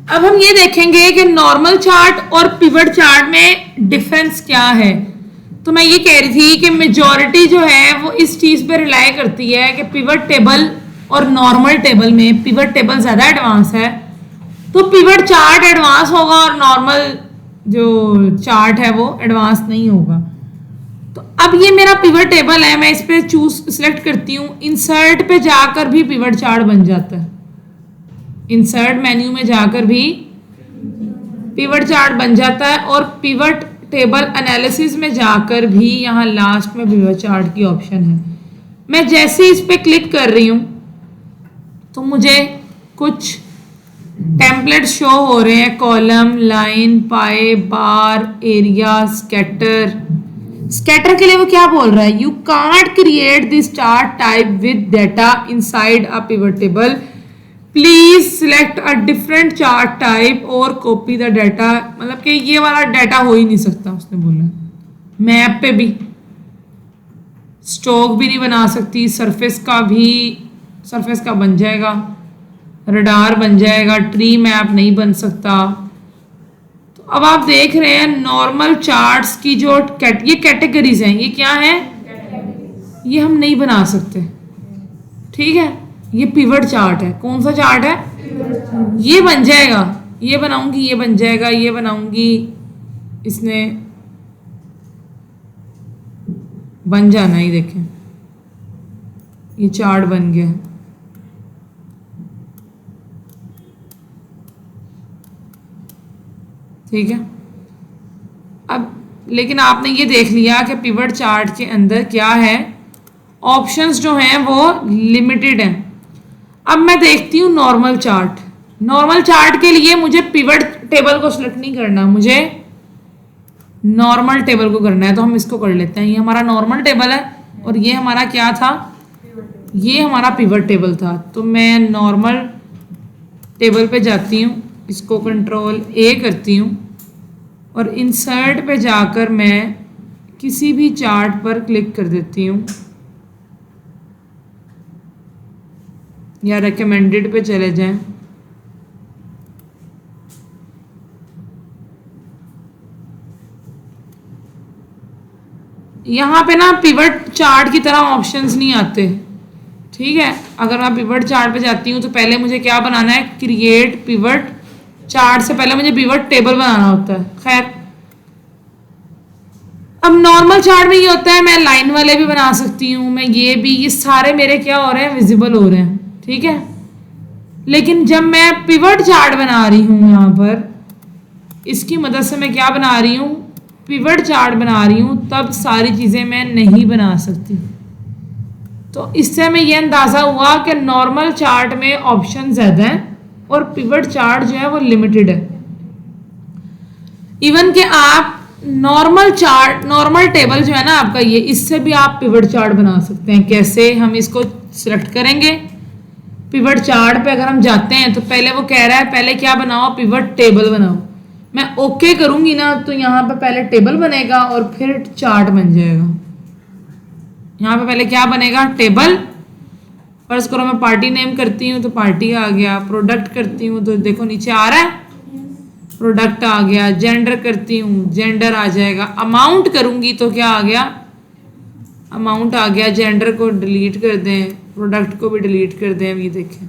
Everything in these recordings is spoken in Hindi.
अब हम ये देखेंगे कि नॉर्मल चार्ट और पिवट चार्ट में डिफरेंस क्या है। तो मैं ये कह रही थी कि मेजॉरिटी जो है वो इस चीज़ पे रिलाई करती है कि पिवट टेबल और नॉर्मल टेबल में पिवट टेबल ज़्यादा एडवांस है, तो पिवट चार्ट एडवांस होगा और नॉर्मल जो चार्ट है वो एडवांस नहीं होगा। तो अब ये मेरा पिवट टेबल है, मैं इस पे चूज सिलेक्ट करती हूँ, इंसर्ट पे जाकर भी पिवट चार्ट बन जाता है। इंसर्ट मेन्यू में जाकर भी पिवट चार्ट बन जाता है और पिवट टेबल एनालिसिस में जाकर भी यहाँ लास्ट में पिवट चार्ट की ऑप्शन है। मैं जैसे इस पे क्लिक कर रही हूँ तो मुझे कुछ टेम्पलेट शो हो रहे हैं, कॉलम, लाइन, पाए, बार, एरिया, स्कैटर। स्कैटर के लिए वो क्या बोल रहा है, you can't create this chart type with data inside a pivot table, please select a different chart type और कॉपी द डाटा। मतलब कि ये वाला डाटा हो ही नहीं सकता, उसने बोला। मैप पे भी स्टॉक भी नहीं बना सकती, सरफेस का बन जाएगा, रडार बन जाएगा, ट्री मैप नहीं बन सकता। तो अब आप देख रहे हैं नॉर्मल चार्ट्स की जो ये कैटेगरीज हैं, ये क्या है, ये हम नहीं बना सकते। ठीक है, ये पिवट चार्ट है। कौन सा चार्ट है, ये बन जाएगा, ये बनाऊंगी, ये बन जाएगा, ये बनाऊंगी, इसने बन जाना ही। देखें ये चार्ट बन गया। ठीक है, अब लेकिन आपने ये देख लिया कि पिवट चार्ट के अंदर क्या है, ऑप्शंस जो हैं वो लिमिटेड हैं। अब मैं देखती हूँ नॉर्मल चार्ट। नॉर्मल चार्ट के लिए मुझे पिवट टेबल को सिलेक्ट नहीं करना, मुझे नॉर्मल टेबल को करना है। तो हम इसको कर लेते हैं, ये हमारा नॉर्मल टेबल है और ये हमारा क्या था, ये हमारा पिवट टेबल था। तो मैं नॉर्मल टेबल पे जाती हूँ, इसको कंट्रोल ए करती हूँ और इंसर्ट पे जाकर मैं किसी भी चार्ट पर क्लिक कर देती हूँ या रिकमेंडेड पे चले जाएं। यहाँ पे ना पिवट चार्ट की तरह ऑप्शंस नहीं आते। ठीक है, अगर मैं पिवट चार्ट पे जाती हूँ तो पहले मुझे क्या बनाना है, क्रिएट पिवट चार्ट से पहले मुझे पिवट टेबल बनाना होता है। खैर, अब नॉर्मल चार्ट में ये होता है, मैं लाइन वाले भी बना सकती हूँ, मैं ये सारे मेरे क्या हो रहे हैं, विजिबल हो रहे हैं। ठीक है, लेकिन जब मैं पिवट चार्ट बना रही हूँ, यहाँ पर इसकी मदद से मैं क्या बना रही हूँ, पिवट चार्ट बना रही हूँ, तब सारी चीज़ें मैं नहीं बना सकती। तो इससे मैं ये अंदाज़ा हुआ कि नॉर्मल चार्ट में ऑप्शन ज़्यादा हैं और पिवट चार्ट जो है वो लिमिटेड है। इवन कि आप नॉर्मल टेबल जो है ना आपका, ये इससे भी आप पिवट चार्ट बना सकते हैं। कैसे, हम इसको सिलेक्ट करेंगे, पिवट चार्ट पे अगर हम जाते हैं तो पहले वो कह रहा है पहले क्या बनाओ, पिवट टेबल बनाओ। मैं ओके करूंगी ना तो यहाँ पे पहले टेबल बनेगा और फिर चार्ट बन जाएगा। यहाँ पे पहले क्या बनेगा, टेबल। फर्ज करो मैं पार्टी नेम करती हूँ तो पार्टी आ गया, प्रोडक्ट करती हूँ तो देखो नीचे आ रहा है, प्रोडक्ट आ गया। जेंडर करती हूँ, जेंडर आ जाएगा। अमाउंट करूंगी तो क्या आ गया, अमाउंट आ गया। जेंडर को डिलीट कर दें, प्रोडक्ट को भी डिलीट कर दें। ये देखें,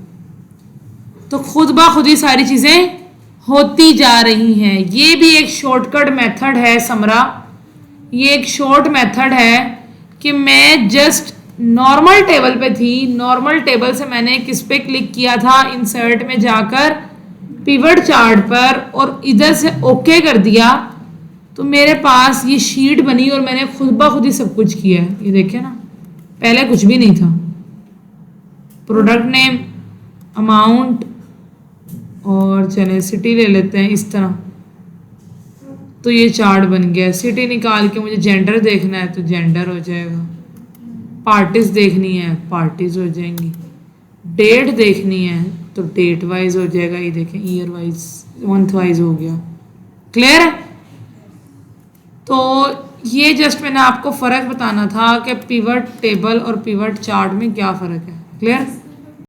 तो खुद ब खुद ही सारी चीज़ें होती जा रही हैं। ये भी एक शॉर्टकट मेथड है समरा, ये एक शॉर्ट मेथड है कि मैं जस्ट नॉर्मल टेबल पे थी, नॉर्मल टेबल से मैंने किस पे क्लिक किया था, इंसर्ट में जाकर पिवट चार्ट पर, और इधर से ओके कर दिया तो मेरे पास ये शीट बनी और मैंने खुद ब खुद ही सब कुछ किया है। ये देखें ना, पहले कुछ भी नहीं था। प्रोडक्ट नेम, अमाउंट और चले सिटी ले लेते हैं इस तरह, तो ये चार्ट बन गया। सिटी निकाल के मुझे जेंडर देखना है तो जेंडर हो जाएगा, पार्टीज देखनी है पार्टीज हो जाएंगी, डेट देखनी है तो डेट वाइज हो जाएगा। ये देखें, ईयर वाइज, मंथ वाइज हो गया। क्लियर है? तो ये जस्ट मैंने आपको फ़र्क बताना था कि पिवट टेबल और पिवट चार्ट में क्या फ़र्क है। क्लियर?